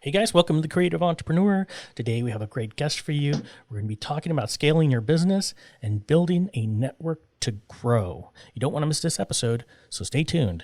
Hey guys, welcome to the Creative Entrepreneur. Today we have a great guest for you. We're going to be talking about scaling your business and building a network to grow. You don't want to miss this episode, so stay tuned.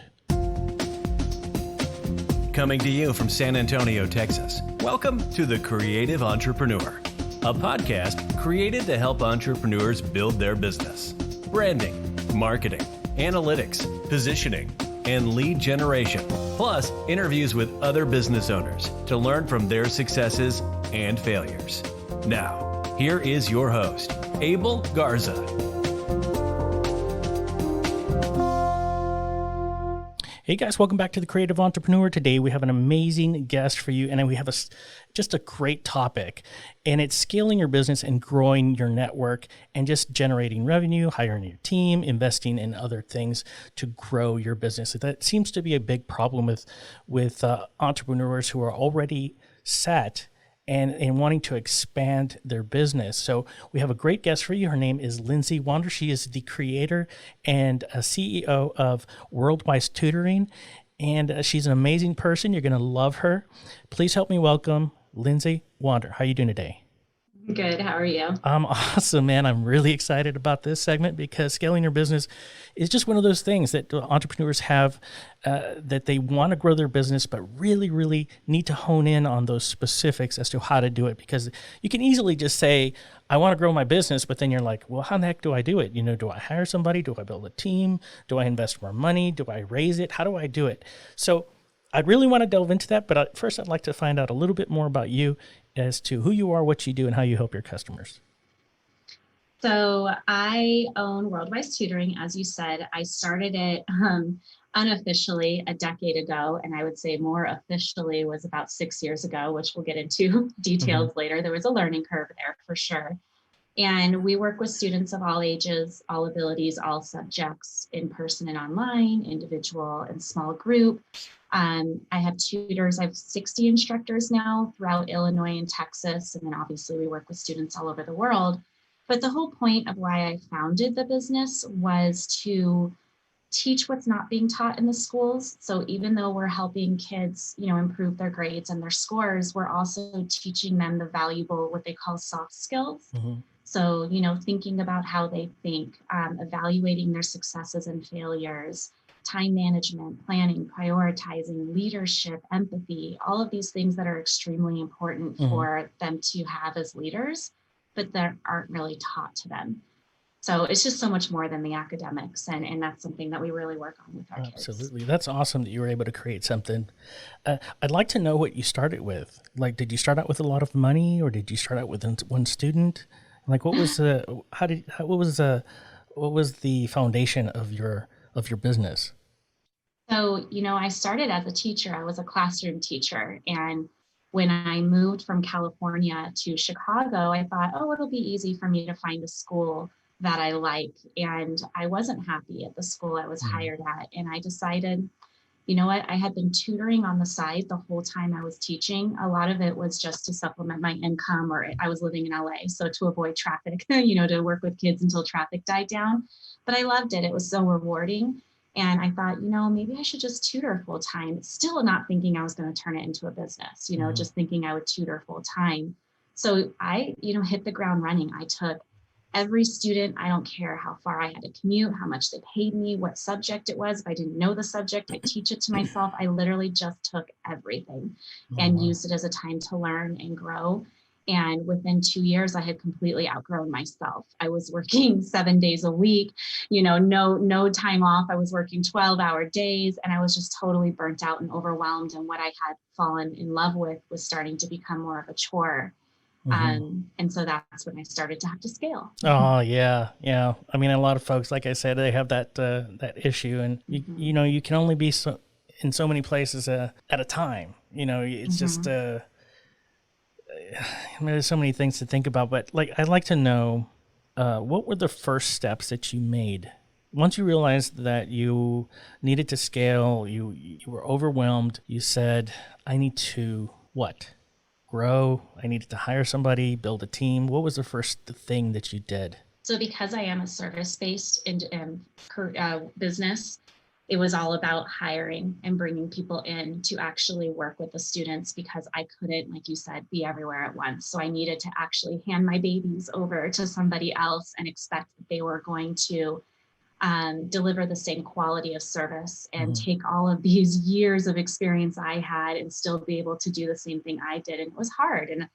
Coming to you from San Antonio, Texas. Welcome to the Creative Entrepreneur, a podcast created to help entrepreneurs build their business. Branding, marketing, analytics, positioning, and lead generation, plus interviews with other business owners to learn from their successes and failures. Now, here is your host, Abel Garza. Hey guys, welcome back to the Creative Entrepreneur. Today we have an amazing guest for you, and we have just a great topic, and it's scaling your business and growing your network and just generating revenue, hiring your team, investing in other things to grow your business. That seems to be a big problem with entrepreneurs who are already set and wanting to expand their business. So we have a great guest for you. Her name is Lindsey Wander. She is the creator and CEO of Worldwide Tutoring, and she's an amazing person. You're going to love her. Please help me welcome Lindsey Wander. How are you doing today? Good. How are you? I'm awesome, man. I'm really excited about this segment because scaling your business is just one of those things that entrepreneurs have that they want to grow their business, but really, really need to hone in on those specifics as to how to do it. Because you can easily just say, I want to grow my business, but then you're like, well, how the heck do I do it? Do I hire somebody? Do I build a team? Do I invest more money? Do I raise it? How do I do it? So I really want to delve into that, but first I'd like to find out a little bit more about you as to who you are, what you do, and how you help your customers. So I own Worldwide Tutoring. As you said, I started it unofficially a decade ago, and I would say more officially was about 6 years ago, which we'll get into details later. There was a learning curve there for sure. And we work with students of all ages, all abilities, all subjects, in person and online, individual and small group. I have tutors. I have 60 instructors now throughout Illinois and Texas. And then obviously we work with students all over the world. But the whole point of why I founded the business was to teach what's not being taught in the schools. So even though we're helping kids, improve their grades and their scores, we're also teaching them the valuable, what they call soft skills. Mm-hmm. So, thinking about how they think, evaluating their successes and failures, time management, planning, prioritizing, leadership, empathy, all of these things that are extremely important for them to have as leaders, but that aren't really taught to them. So it's just so much more than the academics. And that's something that we really work on with our kids. Absolutely. That's awesome that you were able to create something. I'd like to know what you started with. Like, did you start out with a lot of money, or did you start out with one student? Like, what was what was the foundation of your business? So, I started as a teacher. I was a classroom teacher. And when I moved from California to Chicago, I thought, it'll be easy for me to find a school that I like. And I wasn't happy at the school I was hired at. And I decided, you know what, I had been tutoring on the side the whole time I was teaching. A lot of it was just to supplement my income, or I was living in LA. So to avoid traffic, to work with kids until traffic died down. But I loved it. It was so rewarding. And I thought, maybe I should just tutor full time, still not thinking I was going to turn it into a business, just thinking I would tutor full time. So I, hit the ground running. I took every student. I don't care how far I had to commute, how much they paid me, what subject it was. If I didn't know the subject, I teach it to myself. I literally just took everything and used it as a time to learn and grow. And within 2 years, I had completely outgrown myself. I was working 7 days a week, no time off. I was working 12-hour days, and I was just totally burnt out and overwhelmed. And what I had fallen in love with was starting to become more of a chore. And so that's when I started to have to scale. Oh, yeah. Yeah. I mean, a lot of folks, like I said, they have that issue, and you can only be in so many places at a time. It's just, there's so many things to think about, but I'd like to know, what were the first steps that you made once you realized that you needed to scale? You were overwhelmed. You said, I need to grow. I needed to hire somebody, build a team. What was the first thing that you did? So because I am a service-based business, it was all about hiring and bringing people in to actually work with the students, because I couldn't, like you said, be everywhere at once. So I needed to actually hand my babies over to somebody else and expect that they were going to deliver the same quality of service and Mhm. take all of these years of experience I had and still be able to do the same thing I did. And it was hard. And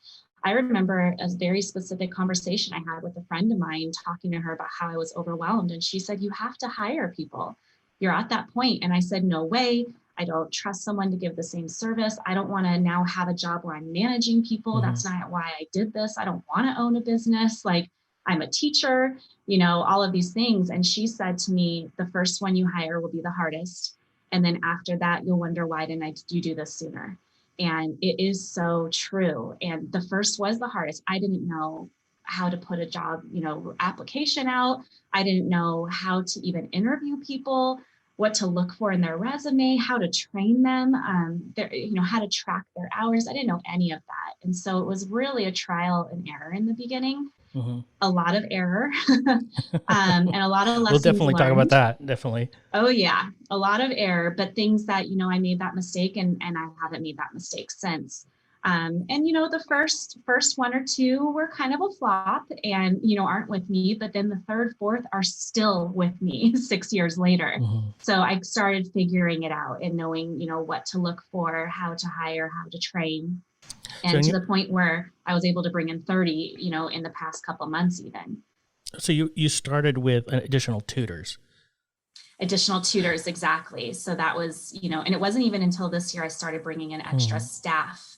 I remember a very specific conversation I had with a friend of mine, talking to her about how I was overwhelmed. And she said, "You have to hire people. You're at that point." And I said, "No way. I don't trust someone to give the same service. I don't want to now have a job where I'm managing people. Mhm. That's not why I did this. I don't want to own a business. Like, I'm a teacher, all of these things." And she said to me, "The first one you hire will be the hardest. And then after that, you'll wonder, why didn't you do this sooner?" And it is so true. And the first was the hardest. I didn't know how to put a job, application out. I didn't know how to even interview people, what to look for in their resume, how to train them, how to track their hours. I didn't know any of that. And so it was really a trial and error in the beginning, Mhm. a lot of error, and a lot of We'll lessons definitely talk about learned. that. Definitely. Oh yeah, a lot of error, but things that, I made that mistake, and I haven't made that mistake since. And the first one or two were kind of a flop and, aren't with me, but then the third, fourth are still with me 6 years later. Mhm. So I started figuring it out and knowing, what to look for, how to hire, how to train, So, and to the point where I was able to bring in 30, in the past couple of months even. you started with additional tutors. Additional tutors, exactly. So that was, and it wasn't even until this year I started bringing in extra Mhm. staff,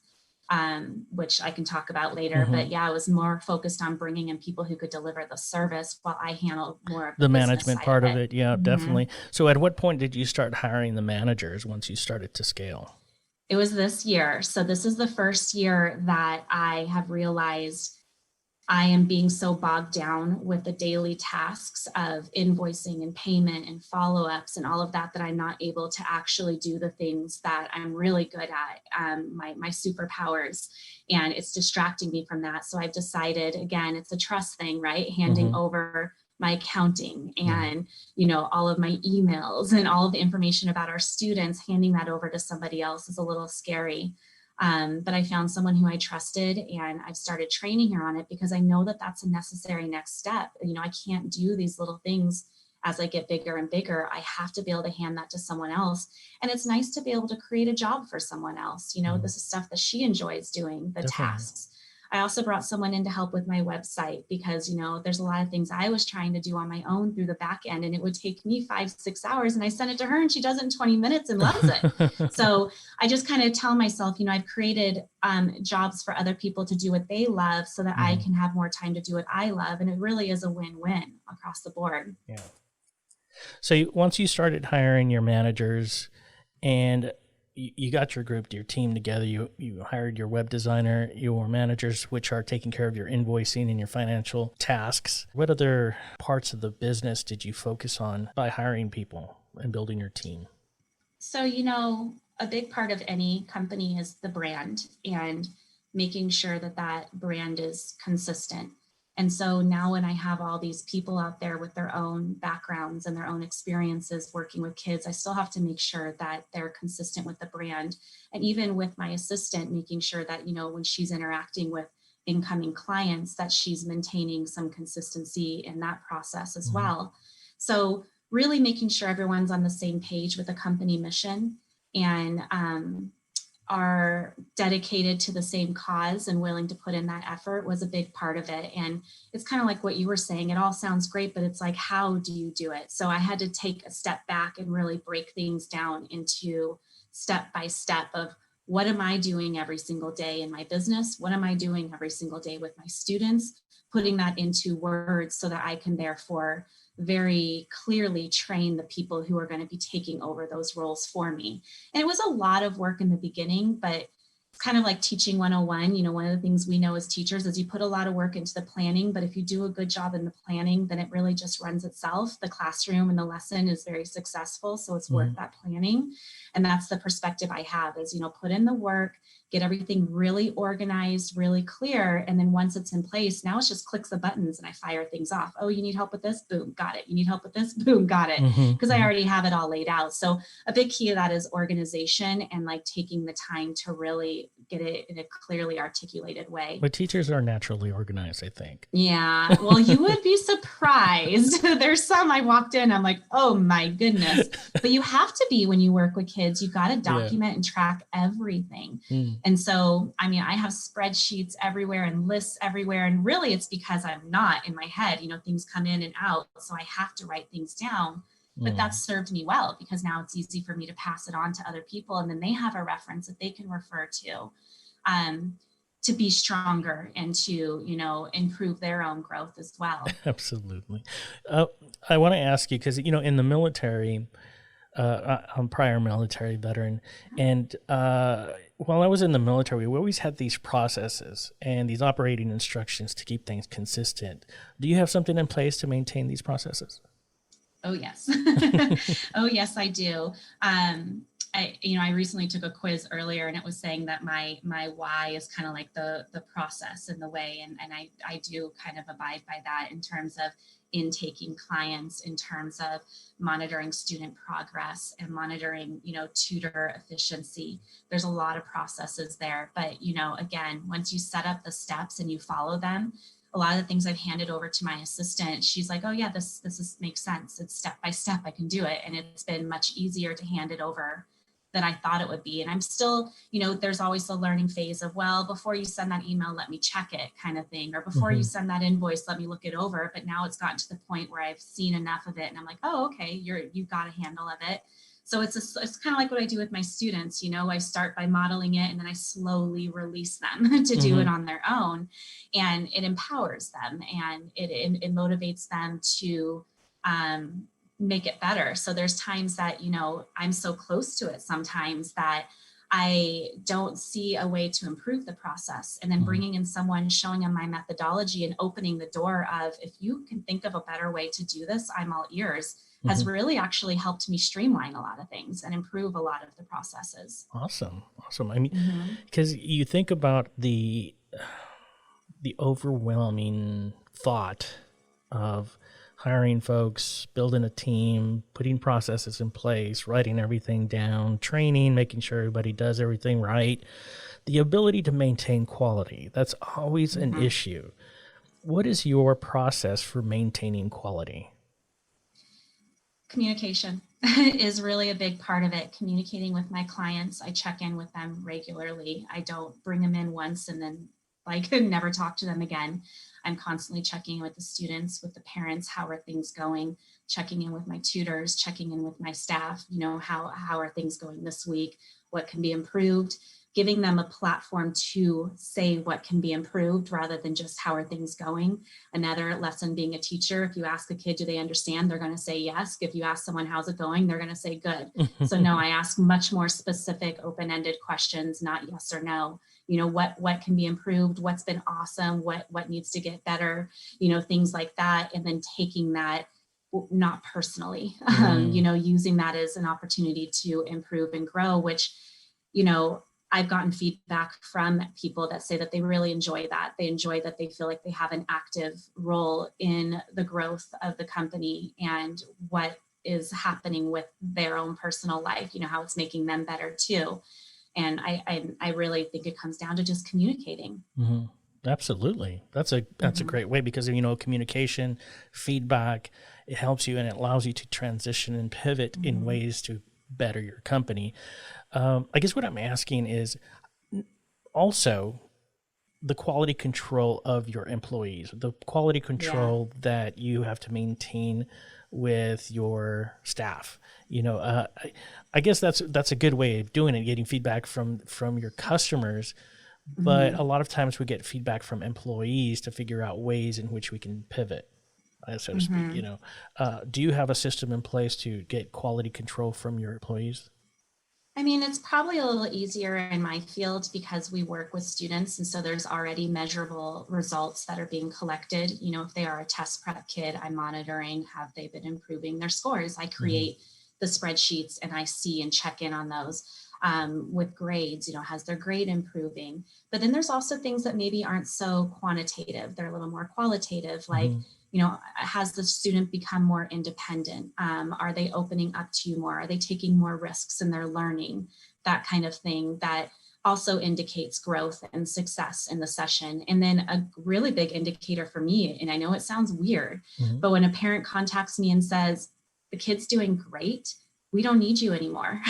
which I can talk about later. Mhm. But yeah, I was more focused on bringing in people who could deliver the service while I handled more of the The business management side of part of it. it, yeah, Mm-hmm. definitely. So, at what point did you start hiring the managers once you started to scale? It was this year. So this is the first year that I have realized I am being so bogged down with the daily tasks of invoicing and payment and follow-ups and all of that, that I'm not able to actually do the things that I'm really good at, my superpowers, and it's distracting me from that. So I've decided, again, it's a trust thing, right? Handing Mhm. over my accounting Mhm. and, all of my emails and all of the information about our students, handing that over to somebody else is a little scary. But I found someone who I trusted, and I've started training her on it, because I know that that's a necessary next step. I can't do these little things as I get bigger and bigger. I have to be able to hand that to someone else. And it's nice to be able to create a job for someone else. Mhm. This is stuff that she enjoys doing, the Definitely. tasks. I also brought someone in to help with my website, because, there's a lot of things I was trying to do on my own through the back end, and it would take me 5, 6 hours, and I send it to her and she does it in 20 minutes and loves it. So I just kind of tell myself, I've created jobs for other people to do what they love, so that I Mhm. can have more time to do what I love. And it really is a win-win across the board. Yeah. So, once you started hiring your managers and you got your team together, you hired your web designer, your managers, which are taking care of your invoicing and your financial tasks. What other parts of the business did you focus on by hiring people and building your team? So, a big part of any company is the brand, and making sure that that brand is consistent. And so now, when I have all these people out there with their own backgrounds and their own experiences working with kids, I still have to make sure that they're consistent with the brand. And even with my assistant, making sure that, when she's interacting with incoming clients, that she's maintaining some consistency in that process as Mhm. well. So really making sure everyone's on the same page with the company mission, and are dedicated to the same cause and willing to put in that effort was a big part of it. And it's kind of like what you were saying. It all sounds great, but it's like, how do you do it? So I had to take a step back and really break things down into step by step of, what am I doing every single day in my business? What am I doing every single day with my students? Putting that into words so that I can therefore very clearly train the people who are going to be taking over those roles for me. And it was a lot of work in the beginning, but kind of like teaching 101. You know, one of the things we know as teachers is you put a lot of work into the planning, but if you do a good job in the planning, then it really just runs itself. The classroom and the lesson is very successful. So it's worth that planning. And that's the perspective I have is, you know, put in the work, get everything really organized, really clear. And then once it's in place, now it's just clicks the buttons and I fire things off. Oh, you need help with this? Boom, got it. You need help with this? Boom, got it. Because I already have it all laid out. So a big key of that is organization and like taking the time to really get it in a clearly articulated way. But teachers are naturally organized, I think. Yeah. Well, you would be surprised. There's some I walked in, I'm like, oh my goodness. But you have to be when you work with kids. You got to document and track everything. And so, I mean, I have spreadsheets everywhere and lists everywhere. And really it's because I'm not in my head, you know, things come in and out. So I have to write things down. But that's served me well because now it's easy for me to pass it on to other people. And then they have a reference that they can refer to be stronger and to, you know, improve their own growth as well. Absolutely. I want to ask you, because, you know, in the military, I'm prior military veteran, and while I was in the military, we always had these processes and these operating instructions to keep things consistent. Do you have something in place to maintain these processes? Oh, yes. Oh, yes, I do. I recently took a quiz earlier and it was saying that my why is kind of like the process and the way. And I do kind of abide by that in terms of intaking clients, in terms of monitoring student progress and monitoring, you know, tutor efficiency. There's a lot of processes there. But, you know, again, once you set up the steps and you follow them, a lot of the things I've handed over to my assistant, she's like, oh yeah, this makes sense. It's step by step, I can do it. And it's been much easier to hand it over than I thought it would be. And I'm still, you know, there's always the learning phase of, well, before you send that email, let me check it kind of thing. Or before you send that invoice, let me look it over. But now it's gotten to the point where I've seen enough of it and I'm like, oh, okay, you've got a handle of it. So it's kind of like what I do with my students. You know, I start by modeling it and then I slowly release them to do it on their own. And it empowers them and it motivates them to make it better. So there's times that, you know, I'm so close to it sometimes that I don't see a way to improve the process. And then bringing in someone, showing them my methodology and opening the door of, if you can think of a better way to do this, I'm all ears, has really actually helped me streamline a lot of things and improve a lot of the processes. Awesome. I mean, because you think about the overwhelming thought of hiring folks, building a team, putting processes in place, writing everything down, training, making sure everybody does everything right. The ability to maintain quality, that's always an issue. What is your process for maintaining quality? Communication is really a big part of it. Communicating with my clients. I check in with them regularly. I don't bring them in once and then like never talk to them again. I'm constantly checking in with the students, with the parents, how are things going, checking in with my tutors, checking in with my staff, you know, how are things going this week, what can be improved, giving them a platform to say what can be improved rather than just how are things going. Another lesson being a teacher, if you ask a kid, do they understand? They're going to say yes. If you ask someone, how's it going? They're going to say good. So no, I ask much more specific, open-ended questions, not yes or no. You know, what can be improved? What's been awesome? What needs to get better? You know, things like that. And then taking that not personally, you know, using that as an opportunity to improve and grow, which, you know, I've gotten feedback from people that say that they really enjoy that. They enjoy that they feel like they have an active role in the growth of the company and what is happening with their own personal life, you know, how it's making them better too. And I really think it comes down to just communicating. Absolutely. That's a great way because, you know, communication, feedback, it helps you and it allows you to transition and pivot in ways to better your company. I guess what I'm asking is also the quality control of your employees, the quality control that you have to maintain with your staff. You know, I guess that's a good way of doing it, getting feedback from your customers. But a lot of times we get feedback from employees to figure out ways in which we can pivot, so to speak. You know, do you have a system in place to get quality control from your employees? I mean, it's probably a little easier in my field because we work with students. And so there's already measurable results that are being collected. You know, if they are a test prep kid, I'm monitoring, have they been improving their scores? I create the spreadsheets and I see and check in on those. With grades, you know, has their grade improving? But then there's also things that maybe aren't so quantitative. They're a little more qualitative, like, you know, has the student become more independent? Are they opening up to you more? Are they taking more risks in their learning? That kind of thing that also indicates growth and success in the session. And then a really big indicator for me, and I know it sounds weird, but when a parent contacts me and says, the kid's doing great, we don't need you anymore.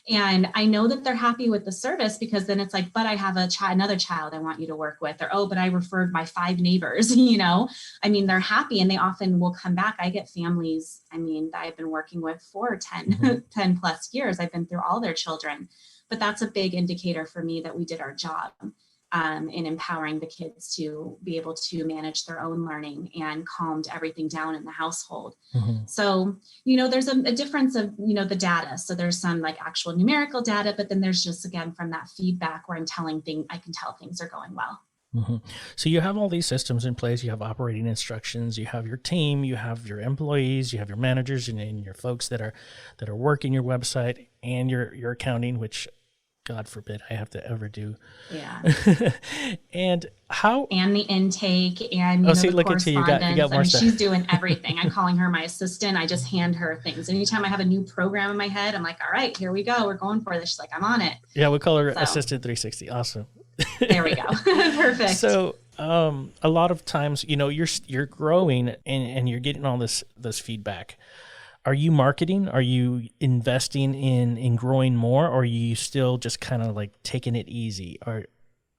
And I know that they're happy with the service because then it's like, but I have another child I want you to work with, or, oh, but I referred my 5 neighbors, you know, I mean, they're happy and they often will come back. I get families, I mean, that I've been working with for 10 plus years. I've been through all their children, but that's a big indicator for me that we did our job. In empowering the kids to be able to manage their own learning and calmed everything down in the household. So, you know, there's a difference of, you know, the data. So there's some like actual numerical data, but then there's just, again, from that feedback where I can tell things are going well. So you have all these systems in place, you have operating instructions, you have your team, you have your employees, you have your managers and your folks that are working your website and your accounting, which God forbid I have to ever do. Yeah. And the intake and see, the look at you, correspondence. you got more I mean, stuff. she's doing everything. I'm calling her my assistant. I just hand her things. Anytime I have a new program in my head, I'm like, all right, here we go. We're going for this. She's like, I'm on it. Yeah, we call her Assistant 360. Awesome. There we go. Perfect. So a lot of times, you know, you're growing and you're getting all this feedback. Are you marketing? Are you investing in growing more, or are you still just kind of like taking it easy? Or,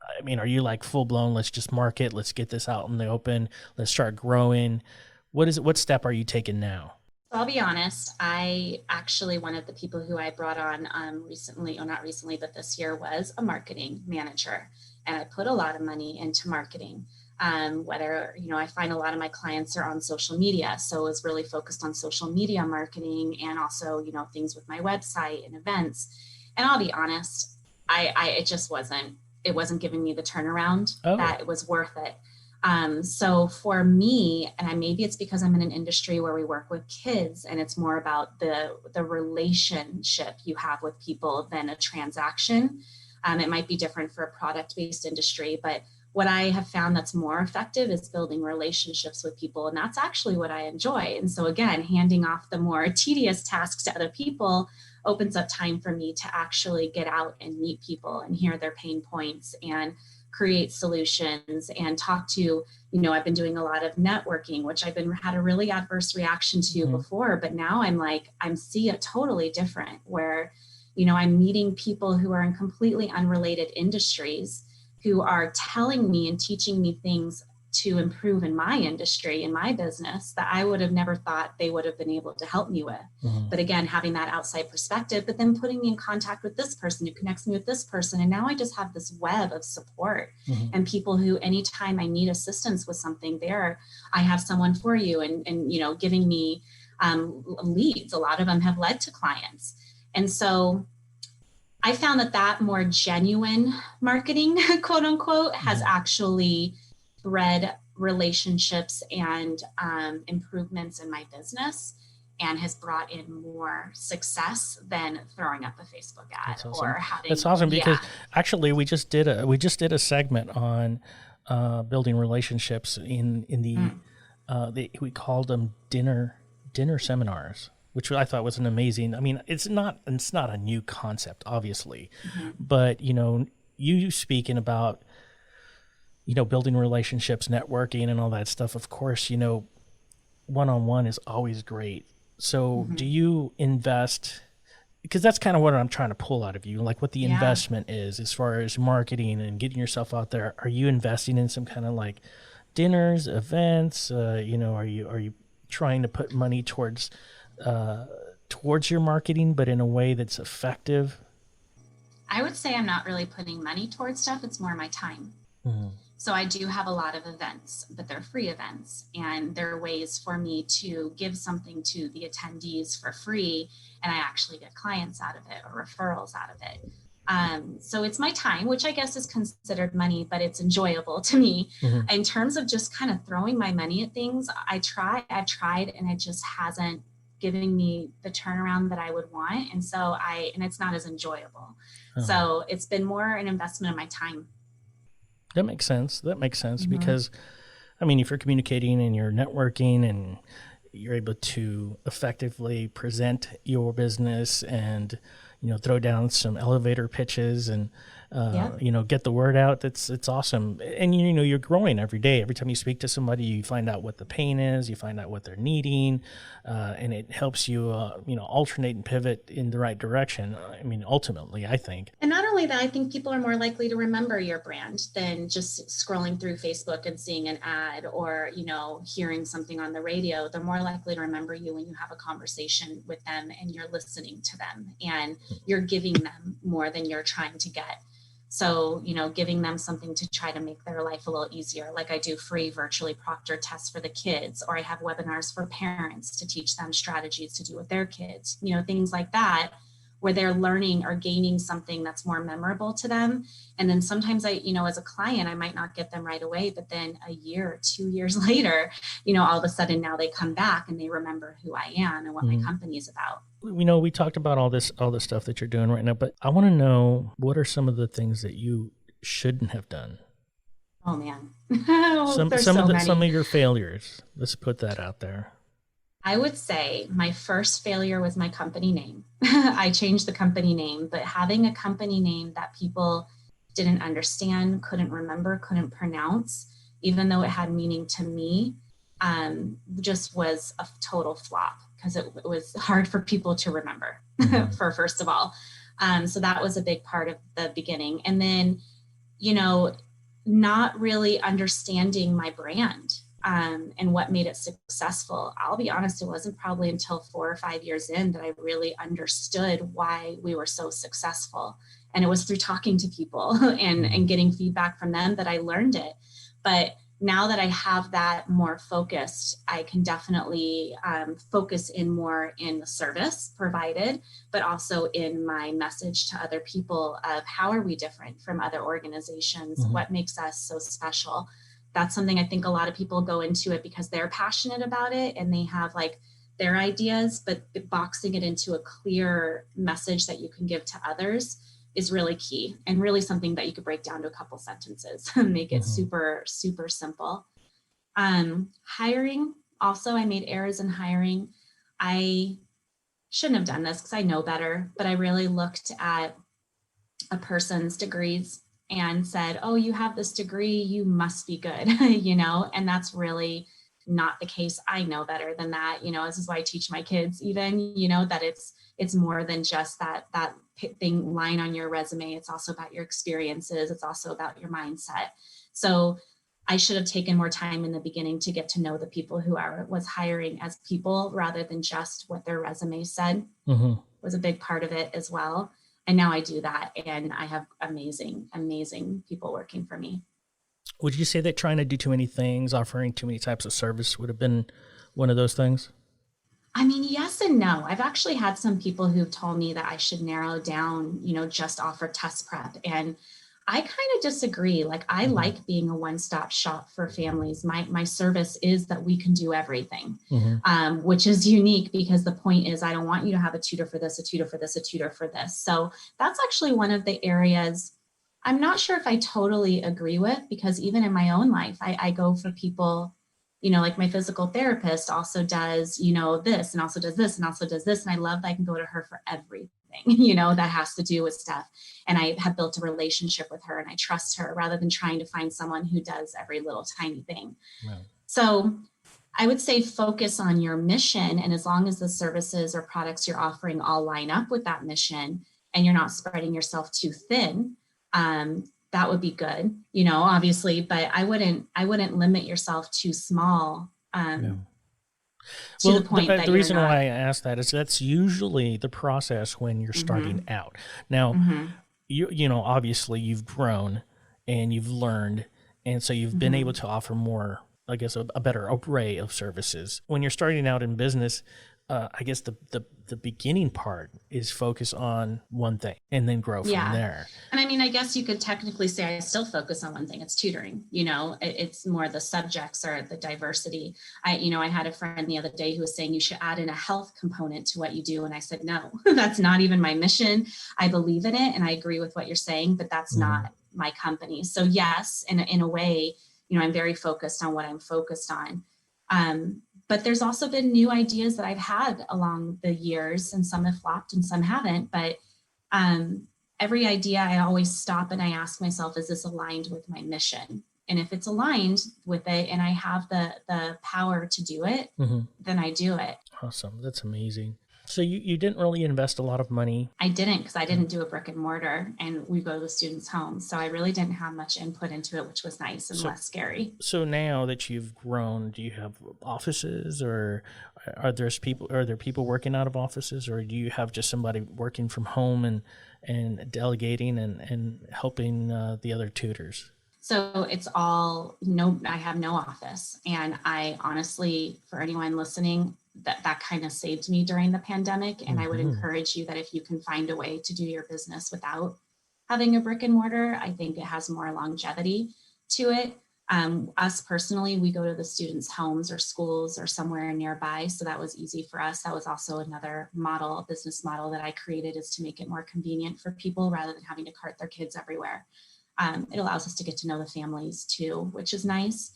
I mean, are you like full blown, let's just market, let's get this out in the open, let's start growing? What step are you taking now? I'll be honest, I actually, one of the people who I brought on recently, or not recently, but this year, was a marketing manager. And I put a lot of money into marketing. Whether, you know, I find a lot of my clients are on social media. So it was really focused on social media marketing and also, you know, things with my website and events. And I'll be honest, it just wasn't giving me the turnaround that it was worth it. So for me, and maybe it's because I'm in an industry where we work with kids and it's more about the relationship you have with people than a transaction. It might be different for a product-based industry, but what I have found that's more effective is building relationships with people. And that's actually what I enjoy. And so again, handing off the more tedious tasks to other people opens up time for me to actually get out and meet people and hear their pain points and create solutions and talk to, you know, I've been doing a lot of networking, which I've had a really adverse reaction to before, but now I'm see it totally different where, you know, I'm meeting people who are in completely unrelated industries who are telling me and teaching me things to improve in my industry, in my business, that I would have never thought they would have been able to help me with. But again, having that outside perspective, but then putting me in contact with this person who connects me with this person. And now I just have this web of support and people who, anytime I need assistance with something I have someone for you and you know, giving me leads. A lot of them have led to clients. And so I found that more genuine marketing, quote unquote, has actually bred relationships and improvements in my business and has brought in more success than throwing up a Facebook ad. That's awesome. Or having. That's awesome because actually we just did a segment on building relationships in the we called them dinner seminars, which I thought was an amazing. I mean, it's not a new concept, obviously, but you know, you speaking about, you know, building relationships, networking, and all that stuff. Of course, you know, one-on-one is always great. So, do you invest? Because that's kind of what I'm trying to pull out of you, like what the investment is as far as marketing and getting yourself out there. Are you investing in some kind of like dinners, events? You know, are you trying to put money towards your marketing, but in a way that's effective? I would say I'm not really putting money towards stuff. It's more my time. So I do have a lot of events, but they're free events, and they're ways for me to give something to the attendees for free, and I actually get clients out of it or referrals out of it. So it's my time, which I guess is considered money, but it's enjoyable to me. Mm-hmm. In terms of just kind of throwing my money at things, I've tried, and it just hasn't given me the turnaround that I would want. And it's not as enjoyable. So it's been more an investment of my time. That makes sense. Mm-hmm. Because, I mean, if you're communicating and you're networking and you're able to effectively present your business and, throw down some elevator pitches and, get the word out, it's awesome. And, you're growing every day. Every time you speak to somebody, you find out what the pain is, you find out what they're needing, and it helps you, alternate and pivot in the right direction. I mean, ultimately, I think. And not only that, I think people are more likely to remember your brand than just scrolling through Facebook and seeing an ad or, hearing something on the radio. They're more likely to remember you when you have a conversation with them and you're listening to them and you're giving them more than you're trying to get. So, giving them something to try to make their life a little easier. Like I do free virtually proctored tests for the kids, or I have webinars for parents to teach them strategies to do with their kids, things like that, where they're learning or gaining something that's more memorable to them. And then sometimes as a client, I might not get them right away, but then a year or 2 years later, all of a sudden now they come back and they remember who I am and what my company is about. We talked about all this stuff that you're doing right now, but I want to know, what are some of the things that you shouldn't have done? Oh man. Some of your failures. Let's put that out there. I would say my first failure was my company name. I changed the company name, but having a company name that people didn't understand, couldn't remember, couldn't pronounce, even though it had meaning to me, just was a total flop because it was hard for people to remember, first of all. So that was a big part of the beginning. And then, not really understanding my brand. And what made it successful. I'll be honest, it wasn't probably until 4 or 5 years in that I really understood why we were so successful. And it was through talking to people and getting feedback from them that I learned it. But now that I have that more focused, I can definitely focus in more in the service provided, but also in my message to other people of how are we different from other organizations? What makes us so special? That's something I think a lot of people go into it because they're passionate about it and they have like their ideas, but boxing it into a clear message that you can give to others is really key and really something that you could break down to a couple sentences and make it super, super simple. Hiring, also, I made errors in hiring. I shouldn't have done this because I know better, but I really looked at a person's degrees and said, oh, you have this degree, you must be good, and that's really not the case. I know better than that. This is why I teach my kids even, that it's more than just that thing line on your resume. It's also about your experiences. It's also about your mindset. So I should have taken more time in the beginning to get to know the people who I was hiring as people rather than just what their resume said was a big part of it as well. And now I do that, and I have amazing, amazing people working for me. Would you say that trying to do too many things, offering too many types of service would have been one of those things? I mean, yes and no. I've actually had some people who've told me that I should narrow down, just offer test prep. And I kind of disagree. Like, I like being a one-stop shop for families. My service is that we can do everything, which is unique because the point is I don't want you to have a tutor for this, a tutor for this, a tutor for this. So that's actually one of the areas I'm not sure if I totally agree with, because even in my own life, I go for people, like my physical therapist also does, this and also does this and also does this. And I love that I can go to her for everything, that has to do with stuff. And I have built a relationship with her and I trust her rather than trying to find someone who does every little tiny thing. Wow. So I would say focus on your mission. And as long as the services or products you're offering all line up with that mission and you're not spreading yourself too thin, that would be good, obviously, but I wouldn't limit yourself too small. To the point that the reason why I ask that is that's usually the process when you're starting out. Now, you obviously you've grown and you've learned And so you've been able to offer more, I guess, a better array of services. When you're starting out in business, I guess the beginning part is focus on one thing and then grow from there. And I mean, I guess you could technically say I still focus on one thing. It's tutoring. It's more the subjects or the diversity. I had a friend the other day who was saying you should add in a health component to what you do. And I said, no, that's not even my mission. I believe in it. And I agree with what you're saying, but that's not my company. So yes, in a way, I'm very focused on what I'm focused on. But there's also been new ideas that I've had along the years, and some have flopped and some haven't. But every idea, I always stop and I ask myself, is this aligned with my mission? And if it's aligned with it and I have the power to do it, then I do it. Awesome. That's amazing. So you didn't really invest a lot of money. I didn't, because I didn't do a brick and mortar, and we go to the students' homes. So I really didn't have much input into it, which was nice and less scary. So now that you've grown, do you have offices, or are there people working out of offices, or do you have just somebody working from home and delegating and helping the other tutors? So it's all, I have no office. And I honestly, for anyone listening, that kind of saved me during the pandemic. And I would encourage you that if you can find a way to do your business without having a brick and mortar, I think it has more longevity to it. Us personally, we go to the students' homes or schools or somewhere nearby. So that was easy for us. That was also another model, a business model that I created, is to make it more convenient for people rather than having to cart their kids everywhere. It allows us to get to know the families too, which is nice.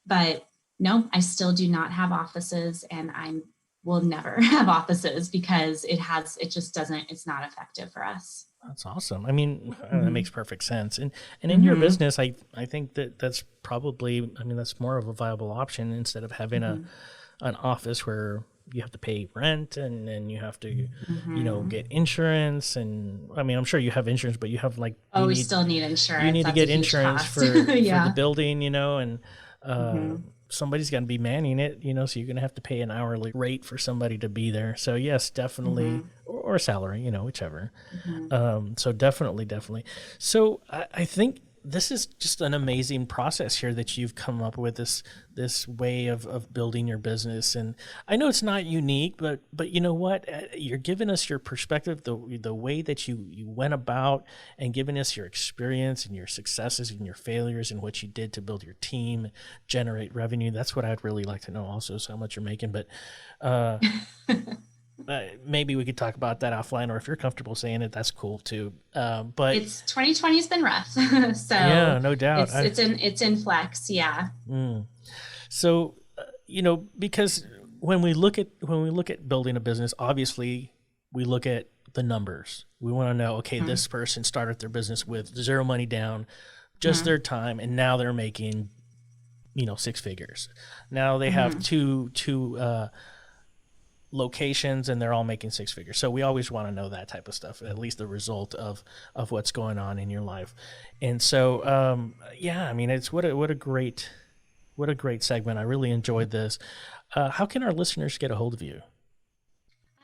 But no, I still do not have offices, and I will never have offices because it's not effective for us. That's awesome. I mean, that makes perfect sense. And in your business, I think that's probably, that's more of a viable option instead of having an office where you have to pay rent and then you have to, get insurance. And I'm sure you have insurance, but you have we still need insurance. You need to get insurance for the building, and somebody's going to be manning it, so you're going to have to pay an hourly rate for somebody to be there. So yes, definitely, or salary, whichever. So definitely. So I think this is just an amazing process here that you've come up with, this way of building your business. And I know it's not unique, but you know what? You're giving us your perspective, the way that you went about, and giving us your experience and your successes and your failures and what you did to build your team, generate revenue. That's what I'd really like to know also, is how much you're making. But maybe we could talk about that offline, or if you're comfortable saying it, that's cool too. But it's 2020 has been rough. So yeah, no doubt. It's in flex. Yeah. So, because when we look at building a business, obviously we look at the numbers. We want to know, okay, this person started their business with zero money down, just their time, and now they're making, 6 figures. Now they have two locations and they're all making 6 figures. So we always want to know that type of stuff, at least the result of what's going on in your life. And so, it's what a great segment. I really enjoyed this. How can our listeners get a hold of you?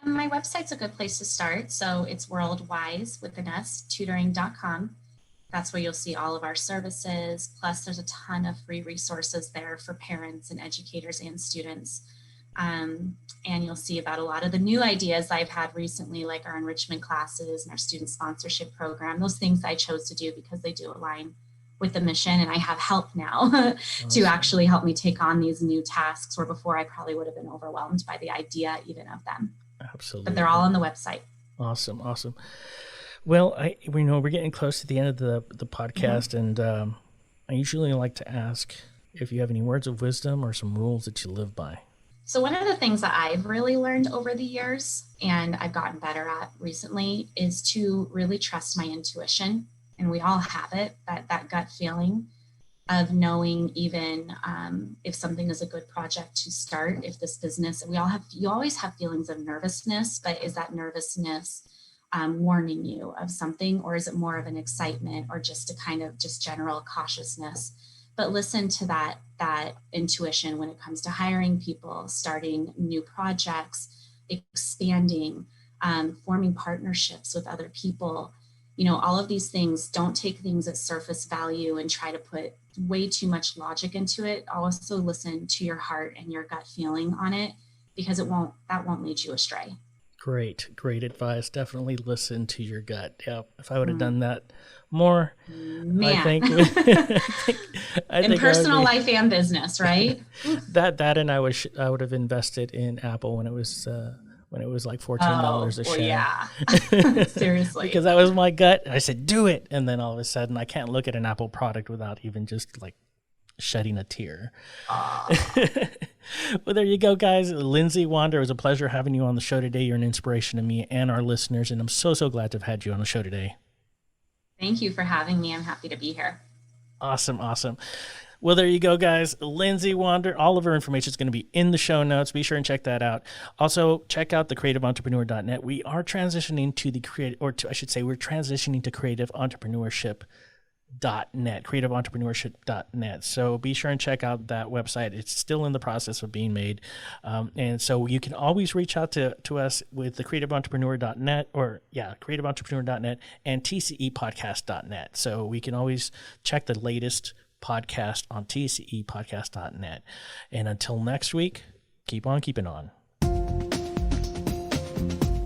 My website's a good place to start. So it's worldwise with an S, tutoring.com. That's where you'll see all of our services. Plus there's a ton of free resources there for parents and educators and students. And you'll see about a lot of the new ideas I've had recently, like our enrichment classes and our student sponsorship program, those things I chose to do because they do align with the mission. And I have help now to actually help me take on these new tasks, where before I probably would have been overwhelmed by the idea even of them. Absolutely. But they're all on the website. Awesome. Well, we're getting close to the end of the podcast, and I usually like to ask if you have any words of wisdom or some rules that you live by. So one of the things that I've really learned over the years, and I've gotten better at recently, is to really trust my intuition. And we all have it, that gut feeling of knowing even if something is a good project to start, if this business, you always have feelings of nervousness, but is that nervousness warning you of something, or is it more of an excitement, or just a kind of just general cautiousness? But listen to that intuition when it comes to hiring people, starting new projects, expanding, forming partnerships with other people. all of these things. Don't take things at surface value and try to put way too much logic into it. Also listen to your heart and your gut feeling on it, because that won't lead you astray. Great advice. Definitely listen to your gut. Yeah. If I would have done that more, Man. I think in personal life and business, right? that and I would have invested in Apple when it was like $14 a share. Yeah. Seriously. Because that was my gut. I said, do it. And then all of a sudden I can't look at an Apple product without even just like shedding a tear. Well, there you go, guys. Lindsey Wander, it was a pleasure having you on the show today. You're an inspiration to me and our listeners, and I'm so glad to have had you on the show today. Thank you for having me. I'm happy to be here. Awesome. Well, there you go, guys. Lindsey Wander. All of her information is going to be in the show notes. Be sure and check that out. Also, check out the creativeentrepreneur.net. We are transitioning to we're transitioning to creativeentrepreneurshiP.net, creativeentrepreneurshiP.net. So be sure and check out that website. It's still in the process of being made. And so you can always reach out to us with the creativeentrepreneur.net creativeentrepreneur.net and tcepodcast.net. So we can always check the latest podcast on tcepodcast.net. And until next week, keep on keeping on.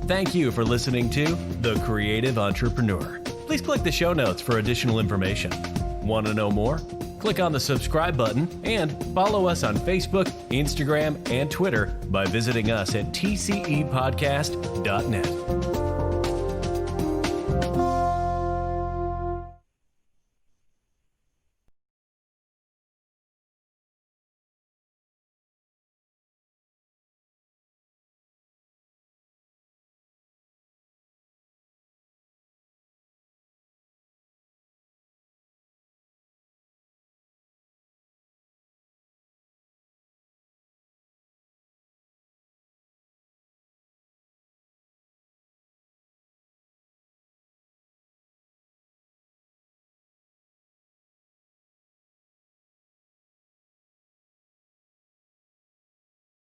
Thank you for listening to The Creative Entrepreneur. Please click the show notes for additional information. Want to know more? Click on the subscribe button and follow us on Facebook, Instagram, and Twitter by visiting us at tcepodcast.net.